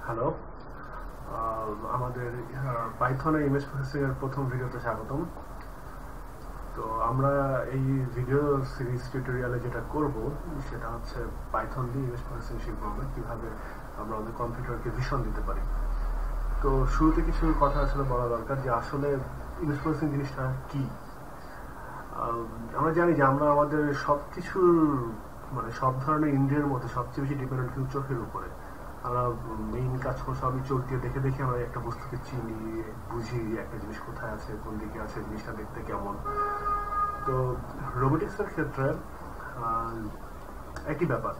Hello, আমাদের পাইথনে image processing এর প্রথম ভিডিওতে স্বাগতম। তো আমরা এই ভিডিও সিরিজ টিউটোরিয়ালে যেটা করব সেটা হচ্ছে পাইথন দিয়ে ইমেজ প্রসেসিং শিখব আমরা কিভাবে আমরা আমাদের কম্পিউটারকে ভিশন দিতে পারি। তো শুরুতে কিছু কথা আসলে বলা দরকার যে আসলে ইমেজ প্রসেসিং জিনিসটা কি। আমরা জানি যে আমরা আমাদের সবকিছুর মানে সব ধরনের ইন্দ্রিয়ের মধ্যে সবচেয়ে বেশি ডিপেন্ডেন্ট কিন্তু চোখের উপরে। আমরা মেইন কাজ করছি সবই চোখ দিয়ে দেখে দেখে আমরা একটা বস্তুকে চিনি, বুঝি একটা জিনিস কোথায় আছে, কোন দিকে আছে, জিনিসটা দেখতে কেমন। তো রোবোটিক্স এর ক্ষেত্রে একই ব্যাপার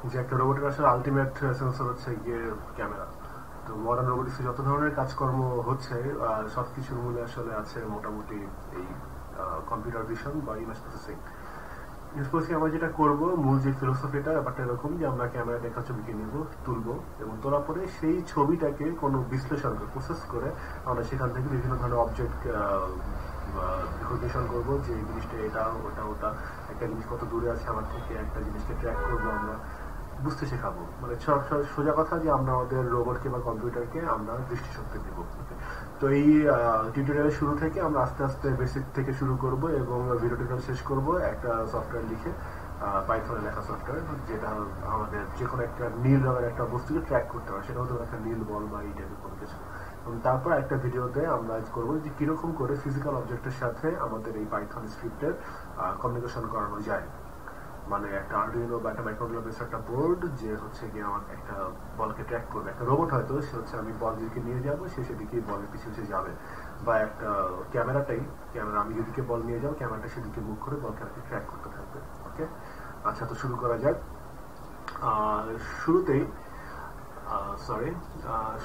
যে একটা রোবটের আসলে আলটিমেট সেন্সর হচ্ছে গিয়ে ক্যামেরা। তো মডার্ন রোবোটিক্সে যত ধরনের কাজকর্ম হচ্ছে সবকিছুর মূলে আসলে আছে মোটামুটি এই কম্পিউটার ভিশন বা ইমেজ প্রসেসিং। ইমেজ প্রসেসিং আমরা যেটা করবো মূল যে ফিলোসফিটা ব্যাপারটা এরকম যে আমরা ক্যামেরা দেখা ছবিকে নিব, তুলবো এবং তোলার পরে সেই ছবিটাকে কোনো বিশ্লেষণ করে প্রসেস করে আমরা সেখান থেকে বিভিন্ন ধরনের অবজেক্ট রিকগনিশন করবো যে এই জিনিসটা এটা ওটা ওটা, একটা জিনিস কত দূরে আছে আমার থেকে, একটা জিনিসকে ট্র্যাক করবো, আমরা বুঝতে শেখাবো। মানে সোজা কথা যে আমরা আমাদের রোবটকে বা কম্পিউটারকে আমরা দৃষ্টিশক্তি দিব। তো এই টিউটোরিয়ালের শুরু থেকে আমরা আস্তে আস্তে বেসিক থেকে শুরু করব এবং ভিডিও টিউটোরিয়াল শেষ করব একটা সফটওয়্যার লিখে, পাইথনে লেখা সফটওয়্যার যেটা আমাদের যে কোনো একটা নীল রঙের একটা বস্তুকে ট্র্যাক করতে পারে, সেটা হতে একটা নীল বল বা এই টাইপের কোনো কিছু। এবং তারপর একটা ভিডিওতে আমরা করবো যে কিরকম করে ফিজিক্যাল অবজেক্টের সাথে আমাদের এই পাইথন স্ক্রিপ্টের কমিউনিকেশন করানো যায়। মানে একটা আরডুইনো বা একটা মাইক্রোকন্ট্রোলার বেস একটা বোর্ড যে হচ্ছে গিয়ে আমার একটা বলকে ট্র্যাক করবে। একটা রোবট হয়তো সে হচ্ছে আমি বল দিকে নিয়ে যাবো, সে সেদিকে বলের পিছিয়ে যাবে। বা একটা ক্যামেরা আমি যেদিকে বল নিয়ে যাবো ক্যামেরাটা সেদিকে মুভ করে বলকে আমাকে ট্র্যাক করতে থাকবে। ওকে, আচ্ছা তো শুরু করা যাক।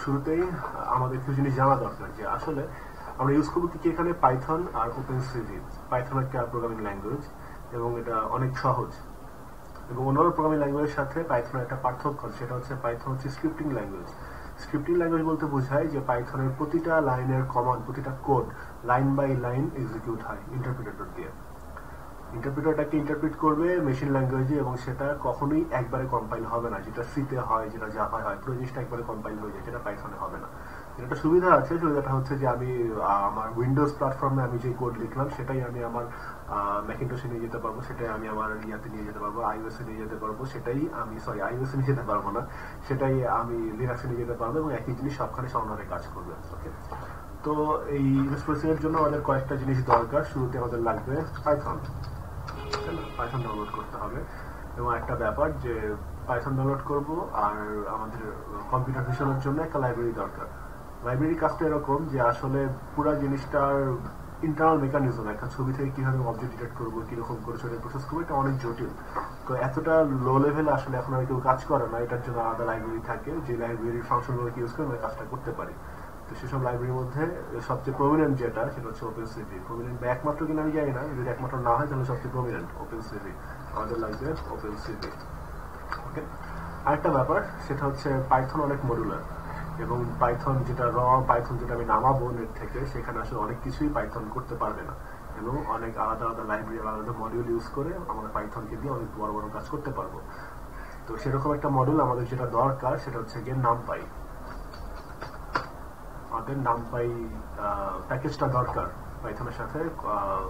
শুরুতেই আমাদের কিছু জিনিস জানা দরকার যে আসলে আমরা ইউজ করবো কি এখানে পাইথন আর ওপেনসিভি। পাইথন একটা প্রোগ্রামিং ল্যাঙ্গুয়েজ এবং এটা অনেক সহজ। এবং অন্যান্য প্রোগ্রামিং ল্যাঙ্গুয়েজের সাথে পাইথনের একটা পার্থক্য, সেটা হচ্ছে পাইথন হচ্ছে স্ক্রিপ্টিং ল্যাঙ্গুয়েজ। স্ক্রিপ্টিং ল্যাঙ্গুয়েজ বলতে বোঝায় যে পাইথনের প্রতিটা লাইনের কমান্ড, প্রতিটা code line by line execute হয় ইন্টারপ্রিটার দিয়ে। ইন্টারপ্রিটারটাকে ইন্টারপ্রিট করবে মেশিন ল্যাঙ্গুয়েজে এবং সেটা কখনোই একবারে কম্পাইল হবে না। যেটা সিতে হয়, যেটা জাভায় হয়, পুরো জিনিসটা একবারে কম্পাইল হয়ে যায়, যেটা পাইথনে হবে না। একটা সুবিধা আছে, সুবিধাটা হচ্ছে যে আমি আমার উইন্ডোজ প্ল্যাটফর্মে আমি যে কোড লিখলাম সেটাই আমি আমার ম্যাকিনটসে নিয়ে যেতে পারবো, সেটাই আমি আমার ইয়াতে নিয়ে যেতে পারবো, আইওএসে নিয়ে যেতে পারবো, সেটাই আমি আইওএসে নিয়ে যেতে পারবো না, সেটাই আমি লিনাক্সে নিয়ে যেতে পারবো এবং একই জিনিস সবখানে সমানভাবে কাজ করবে। ওকে, তো এই ইমেজ প্রসেসিং এর জন্য আমাদের কয়েকটা জিনিস দরকার। শুরুতে আমাদের লাগবে পাইথন ডাউনলোড করতে হবে। এবং একটা ব্যাপার যে পাইথন ডাউনলোড করব আর আমাদের কম্পিউটার ভিশনের জন্য একটা লাইব্রেরি দরকার। লাইব্রেরি কাজটা এরকম যে আসলে পুরো জিনিসটার ইন্টারনাল মেকানিজম, একটা ছবি থেকে কিভাবে অবজেক্ট ডিটেক্ট করবো, কিরকম করে সেটা প্রসেস করবো, এটা অনেক জটিল। তো এতটা লো লেভেলে আসলে এখন আর কেউ কাজ করে না। এটার জন্য আলাদা লাইব্রেরি থাকে, যে লাইব্রেরির ফাংশনগুলোকে ইউজ করে আমরা কাজটা করতে পারি। তো সেসব লাইব্রেরির মধ্যে সবচেয়ে প্রমিনেন্ট যেটা সেটা হচ্ছে ওপেনসিভি। প্রমিনেন্ট বা একমাত্র কিনা আমি জানি না, যদি একমাত্র না হয় তাহলে সবচেয়ে প্রমিনেন্ট ওপেনসিভি। আমাদের লাগবে ওপেনসিভি। ওকে, আরেকটা ব্যাপার সেটা হচ্ছে পাইথন অনেক মডুলার এবং পাইথন যেটা পাইথন যেটা আমি নামাবো নেট থেকে, সেখানে আসলে অনেক কিছুই পাইথন করতে পারবে না এবং অনেক আলাদা আলাদা লাইব্রেরি, আলাদা মডিউল ইউজ করে আমরা পাইথনকে দিয়ে অনেক বড় বড় কাজ করতে পারবো। তো সেরকম একটা মডিউল আমাদের যেটা দরকার সেটা হচ্ছে গিয়ে নামপাই। আমাদের নামপাই প্যাকেজটা দরকার পাইথনের সাথে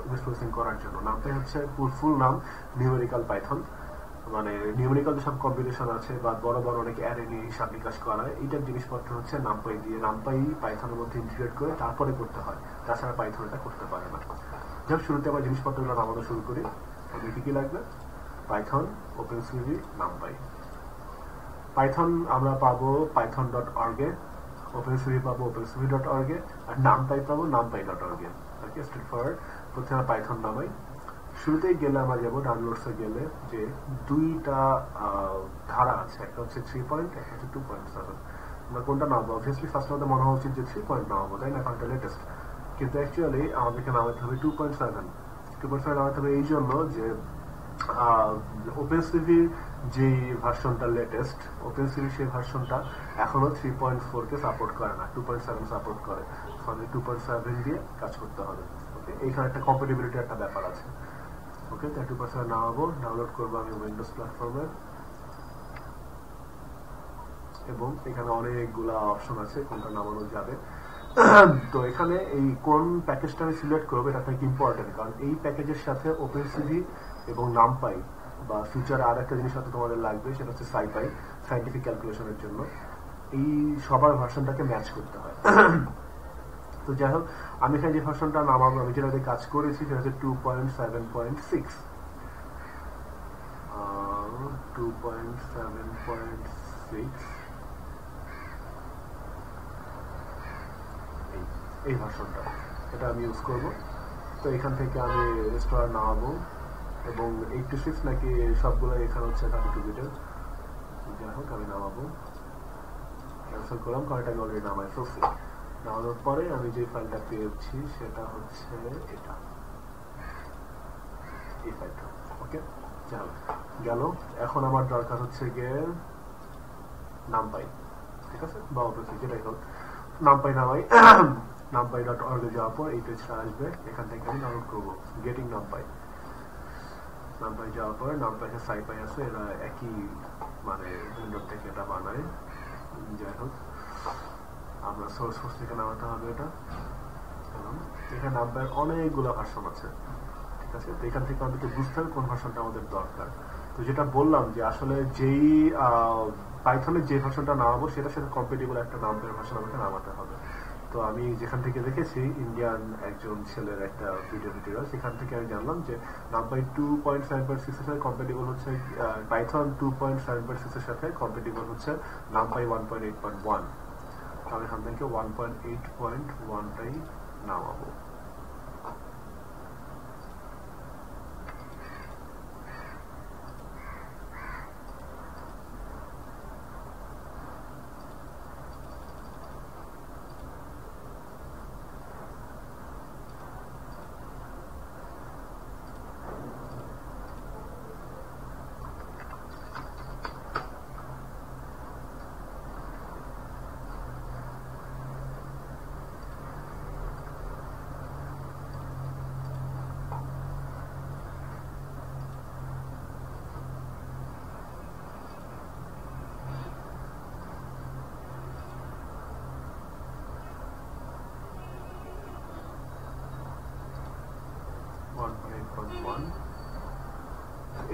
ইমেজ প্রসেসিং করার জন্য। নামপাই হচ্ছে ফুল নাম নিউমেরিক্যাল পাইথন। মানে নিউমেরিক্যাল যেসব কম্বিনেশন আছে বা বড় বড় অনেক অ্যারে নিয়ে হিসাব নিকাশ করা, এইটার জিনিসপত্র হচ্ছে নামপাই দিয়ে, নামপাই পাইথনের মধ্যে ইন্টিগ্রেট করে তারপরে করতে হয়, তাছাড়া পাইথন এটা করতে পারে না। যাক, শুরুতে আমরা জিনিসপত্রগুলো নামানো শুরু করি। আমাদের কি লাগবে? Python, ওপেনসিভি, NumPy. পাইথন আমরা পাবো python.org এ, ওপেনসিভি পাবো opencv.org এ, আর নামপাই পাবো numpy.org এ। ওকে, স্ট্রেট ফরওয়ার্ড। প্রথমে পাইথন নামাই। শুরুতেই গেলে আমরা যাবো ডাউনলোডসে গেলে যে দুইটা ধারা আছে, একটা হচ্ছে 3 একটা হচ্ছে 2.7। আমরা কোনটা নামাবো? অবভিয়াসলি ফার্স্ট আমাদের মনে হওয়া উচিত যে 3 নামাবো, তাই না, কারণ এটা লেটেস্ট। কিন্তু অ্যাকচুয়ালি আমাদেরকে নামাতে হবে 2.7 নামাতে হবে এই জন্য যে ওপেনসিভি যে ভার্সনটা লেটেস্ট, ওপেনসিভি সেই ভার্সনটা এখনো 3.4 কে সাপোর্ট করে না, 2.7 সাপোর্ট করে। আমাদের 2.7 দিয়ে কাজ করতে হবে। ওকে, এইখানে একটা কম্পাটিবিলিটি একটা ব্যাপার আছে। ওকে, তো 2.7 নামাবো, ডাউনলোড করবো আমি উইন্ডোজ প্ল্যাটফর্মে। এবং এখানে অনেকগুলা অপশন আছে কোনটা নামানো যাবে। তো এখানে এই কোন প্যাকেজটা আমি সিলেক্ট করবো এটা খুব ইম্পর্টেন্ট, কারণ এই প্যাকেজের সাথে ওপেনসিভি এবং নামপাই বা ফিউচারে আর একটা জিনিস সাথে তোমাদের লাগবে, সেটা হচ্ছে সাইপাই, সাইন্টিফিক ক্যালকুলেশনের জন্য। এই সবার ভার্সনটাকে ম্যাচ করতে হয়। তো যাই হোক, আমি এখানে যে ভার্সনটা নামাবো, আমি যেটাতে কাজ করেছি সেটা হচ্ছে 2.7.6। 2.7.6 এই ভার্সনটা, এটা আমি ইউজ করব। তো এখান থেকে আমি রেস্টোরার নামাবো এবং 86 নাকি সবগুলো এখানে হচ্ছে 32 বিটের। যাই হোক, আমি নামাবো, ক্যান্সেল করলাম কারণ এটা আমি অলরেডি নামাই ফেলছি। নামানোর পরে আমি যে ফাইলটা পেয়েছি সেটা হচ্ছে এটা, এই ফাইলটা। ওকে, যাই হোক, গেল। এখন আমার দরকার হচ্ছে গিয়ে নামপাই, ঠিক আছে, বা অবশ্যই যেটাই হোক নামপাই নামাই। numpy.org এ যাওয়ার পর এই পেজটা আসবে, এখান থেকে আমি ডাউনলোড করবো গেটিং নামপাই। নামপাই যাওয়ার পর নামপাই সাইপাই আছে, এরা একই মানে উইন্ডোর থেকে এটা বানায়। যাই হোক, আমরা সোর্স ফোর্স থেকে নামাতে হবে এটা। এখানে নামপাইয়ের অনেকগুলো ভার্সন আছে, ঠিক আছে। তো এখান থেকে আমাদেরকে বুঝতে হবে কোন ভার্সনটা আমাদের দরকার। তো যেটা বললাম যে আসলে যেই পাইথনের যে ভার্সনটা নামাবো সেটার সাথে কম্পেটিবল একটা নামপাইয়ের ভার্সন আমাকে নামাতে হবে। তো আমি যেখান থেকে দেখেছি ইন্ডিয়ান একজন ছেলের একটা ভিডিও টিউটোরিয়াল, সেখান থেকে আমি জানলাম যে নামপাই 2.7.6 এর সাথে কম্পেটিবল হচ্ছে পাইথন 2.7.6 এর সাথে কম্পেটিবল হচ্ছে নামপাই 1.8.1। আমি এখান থেকে 1.8.1টাই নামাবো।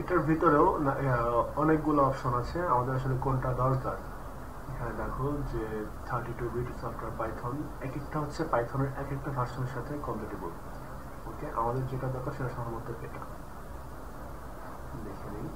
এটার ভিতরেও অনেকগুলো অপশন আছে, আমাদের আসলে কোনটা দরকার। এখানে দেখো যে 32 বিট সফটওয়্যার পাইথন, এক একটা হচ্ছে পাইথনের এক একটা ভার্সনের সাথে কম্পেটিবল। ওকে, আমাদের যেটা দরকার সেটা সাধারণত এটা দেখে নিই।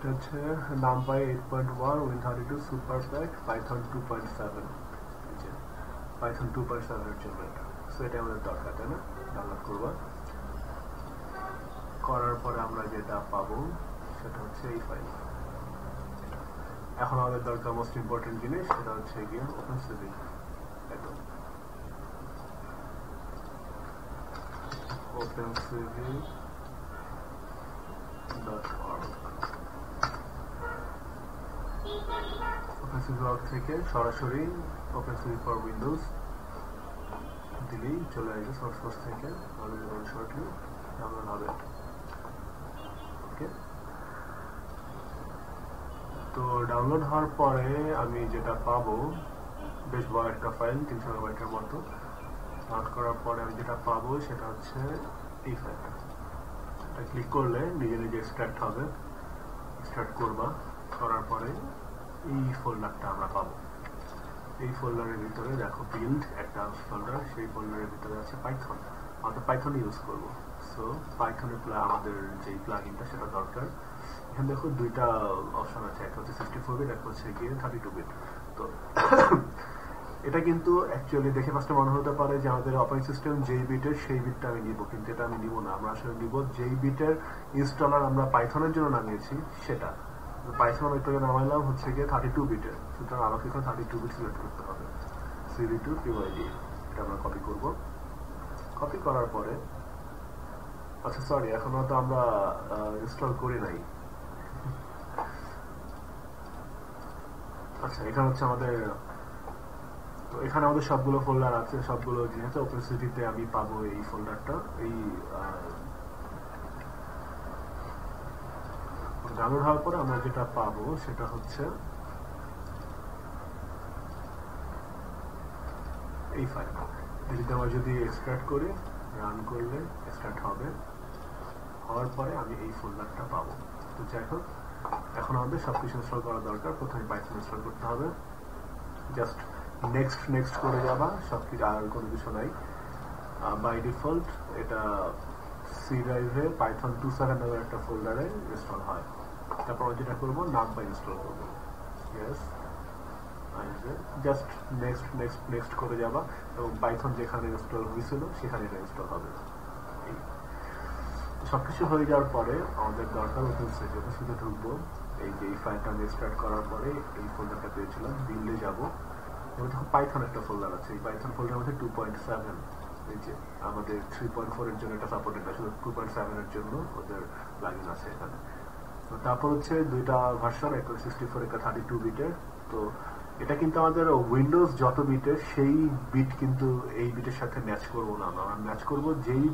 হচ্ছে NumPy 8.1 Win32 super pack Python 2.7, Python 2.7 এর জন্য এটা। সো এটা আমাদের দরকার, তাই না? ডাউনলোড করবা, করার পরে আমরা যেটা পাবো সেটা হচ্ছে এই ফাইল। এখন আমাদের দরকার মোস্ট ইম্পর্টেন্ট জিনিস, সেটা হচ্ছে গিয়ে ওপেনসিভি। একদম opencv.org OpenCV.org থেকে সরাসরি OpenCV ফর উইন্ডোজ দিলেই চলে আসবে সোর্স কোড থেকে, শর্টলি ডাউনলোড হবে। ওকে, তো ডাউনলোড হওয়ার পরে আমি যেটা পাবো, বেশ বড় একটা ফাইল 300 মেগাবাইটের মতো। ডাউনলোড করার পরে আমি যেটা পাবো সেটা হচ্ছে এই ফাইলটা। এটা ক্লিক করলে নিজে নিজে এক্সট্রাক্ট হবে। এক্সট্রাক্ট করবা, করার পরে এই ফোল্ডারটা আমরা পাবো। এই ফোল্ডারের ভিতরে দেখো বিল্ড একটা ফোল্ডার, সেই ফোল্ডারের ভিতরে আছে পাইথন। আমরা পাইথন ইউজ করব। সো পাইথনের আমাদের যেই প্লাগইনটা সেটা দরকার। এখানে দেখো দুইটা অপশন আছে, একটা হচ্ছে 64 বিট, একটা হচ্ছে গিয়ে 32 বিট। তো এটা কিন্তু অ্যাকচুয়ালি দেখে ফার্স্টে মনে হতে পারে যে আমাদের অপারেটিং সিস্টেম যেই বিটের সেই বিটটা আমি নিব, কিন্তু এটা আমি নিব না। আমরা আসলে নিব যেই বিটের ইনস্টলার আমরা পাইথনের জন্য নামিয়েছি সেটা। পাইথন একটু নামাইলাম হচ্ছে গিয়ে 32 বিটের, সুতরাং আমাকে এখানে 32 বিট সিলেক্ট করতে হবে। cv2 pyd এটা আমরা কপি করব। কপি করার পরে, আচ্ছা সরি, এখনো তো আমরা ইনস্টল করি নাই। আচ্ছা, এটা হচ্ছে আমাদের তো এখানে আমাদের সবগুলো ফোল্ডার আছে, সবগুলো যেহেতু ওপেনসিটিতে আমি পাবো এই ফোল্ডারটা, এই ডাউনলোড হওয়ার পরে আমরা যেটা পাবো সেটা হচ্ছে এই ফাইল। যদি আমরা যদি এক্সট্রাক্ট করি, রান করলে এক্সট্রাক্ট হবে, হওয়ার পরে আমি এই ফোল্ডারটা পাবো। তো যাই হোক, এখন আমাদের সবকিছু ইনস্টল করা দরকার। প্রথমে পাইথন ইনস্টল করতে হবে, জাস্ট নেক্সট নেক্সট করে যাবা, সবকিছু, আর কোনো কিছু নাই। বাই ডিফল্ট এটা সি ড্রাইভে পাইথন 27 নামের একটা ফোল্ডারে ইনস্টল হয়। তারপর যেটা করবো, নামপাই ইনস্টল করবো। Yes, just next next next করে যাবা এবং পাইথন যেখানে ইনস্টল হয়েছিল সেখানে এটা ইনস্টল হবে। সবকিছু হয়ে যাওয়ার পরে আমাদের দরকার ওপেনসিটিতে ঢুকবো। এই যে এই ফাইলটা আমি এক্সট্রাক্ট করার পরে এই ফোল্ডারটা পেয়েছিলাম, বিল্ডে যাবো এবং তখন পাইথন একটা ফোল্ডার আছে। এই পাইথন ফোল্ডার মধ্যে 2.7, এই যে আমাদের 3.4 এর জন্য এটা সাপোর্টেড আছে, শুধু 2.7 এর জন্য ওদের প্লাগইন আছে এখানে। তো তারপর হচ্ছে দুইটা ভার্সন, একটা 64 একটা 32 বিটের। তো এটা কিন্তু আমাদের উইন্ডোজ যত বিটের সেই বিট কিন্তু এই বিটের সাথে ম্যাচ করবো না, আমরা ম্যাচ করবো যেই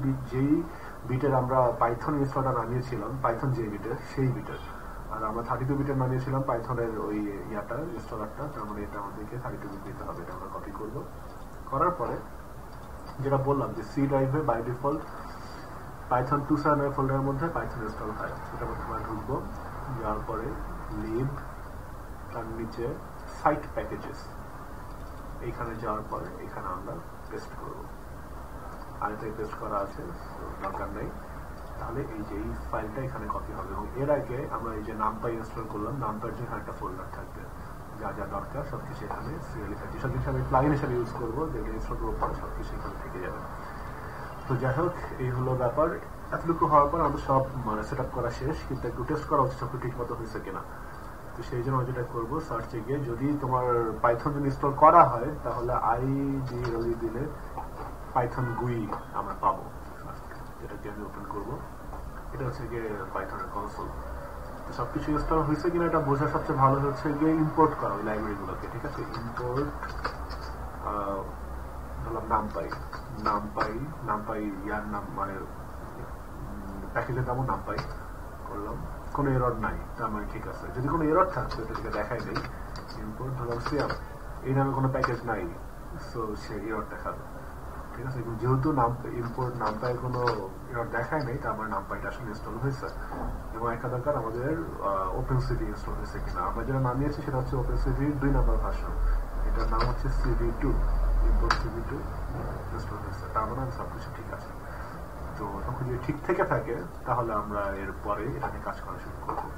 বিটের আমরা পাইথন ইনস্টলটা নামিয়েছিলাম, পাইথন যে বিটের সেই বিটের। আর আমরা 32 বিটের নামিয়েছিলাম পাইথনের ওই ইয়াটা ইনস্টলারটা, তার মানে এটা আমাদেরকে 32 বিট দিতে হবে। এটা আমরা কপি করবো, করার পরে যেটা বললাম যে সি ড্রাইভে বাই ডিফল্ট পাইথন 27 ফোল্ডারের মধ্যে পাইথন ইনস্টল হয়। সেটা প্রথমে ঢুকবো, যাওয়ার পরে লিব, তার নিচে সাইট প্যাকেজেস, এইখানে যাওয়ার পরে এখানে আমরা পেস্ট করবো। আর এটাই পেস্ট করা আছে, দরকার নেই। তাহলে এই যে এই ফাইলটা এখানে কপি হবে এবং এর আগে আমরা এই যে নামপাই ইনস্টল করলাম, নামপাইয়ের জন্য একটা ফোল্ডার থাকবে, যা যা দরকার সবকিছু এখানে সিরিয়ালি থাকবে। সবকিছু আমি প্লাগইন হিসেবে ইউজ করবো, যেগুলো ইনস্টল করবো পরে সবকিছু এখানে থেকে যাবে। তো যাই হোক, এই হলো ব্যাপার। এতটুকু হওয়ার পর আমাদের সব মানে সেট আপ করা শেষ, কিন্তু একটু টেস্ট করা হচ্ছে সবকিছু ঠিক মতো হয়েছে কিনা। তো সেই জন্য যেটা করবো, সার্চে গিয়ে যদি তোমার পাইথন যদি ইনস্টল করা হয় তাহলে IDE দিলে পাইথন গুই আমরা পাবো, যেটাকে আমি ওপেন করবো। এটা হচ্ছে গিয়ে পাইথনের কনসোল। তো সবকিছু ইনস্টল হয়েছে কিনা এটা বোঝা সবচেয়ে ভালো হচ্ছে গিয়ে ইম্পোর্ট করা ওই লাইব্রেরিগুলোকে, ঠিক আছে। ইম্পোর্ট ধরলাম নামপাই ইয়ার নাম মানে প্যাকেজের নামও নামপাই করলাম, কোনো এরর নাই, তার মানে ঠিক আছে। যদি কোনো এরর থাকছে সেটাকে দেখাই নেই। ইম্পোর্ট ধরলাম সিয়াম, এই নামে কোনো প্যাকেজ নাই, সো সে এরর দেখাবে, ঠিক আছে। যেহেতু ইম্পোর্ট নামপাইয়ের কোনো এরর দেখায় নেই, তার মানে নামপাইটা আসলে ইনস্টল হয়েছে। এবং একটা দরকার আমাদের ওপেনসিটি ইনস্টল হয়েছে কিনা। আমরা যেটা নামিয়েছি সেটা হচ্ছে ওপেনসিটির 2 নম্বর ভার্সন, এটার নাম হচ্ছে CV2, ইম্পোর্ট CV2 ইনস্টল হয়েছে, তার মানে সবকিছু ঠিক আছে। তো তখন যদি ঠিক থেকে থাকে তাহলে আমরা এরপরে এটা নিয়ে কাজ করা শুরু করবো।